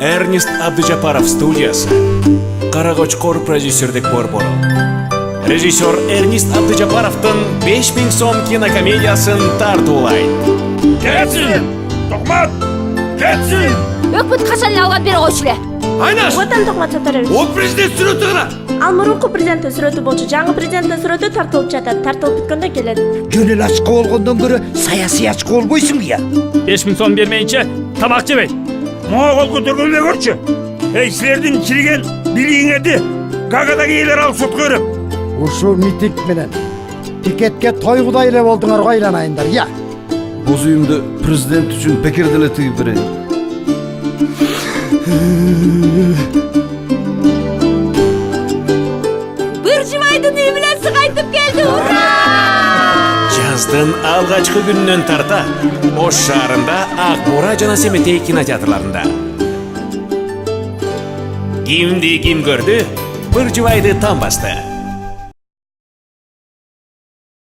Эрнест Абдыжапаров студиясы. Карагочкор продюсердик борбору. Режиссер Эрнест Абдыжапаровтың 5000 сом кинокомедиясын тартуулайт. Кетсин! Токмат! Кетсин! Өкмөт качан эле алган бере койчу эле. Айнаш! Отан Токмат Сатарович. Ол президент сүрөтү кара! Ал мурунку президенттин сүрөтү болчу. Жаңы президенттин сүрөтү тартылып жатат. Тартылып бүткөндө келет. Жөн эле ачка болгондон көрө саясий ачка болбойсуңбу я? 5000 сом бермейинче тамак жебейт. Мага кол көтөргөн эле көрчү. Эй, силердин чириген билигиңерди Гагадагы элер алып сотко берем. Ушул митинг менен пикетке тойгудай эле болдуңар го айланайындар, я? Боз үйүмдө президент үчүн пекер деле тыгып берейин. Быржыбайдын үйү менен сыгайтып келди. Ура! Жаздын алгачкы күнүнөн тарта Ош шаарында Ак Бура жана Семетей кинотеатрларында. Кимди ким көрдү? Быржыбайды там басты.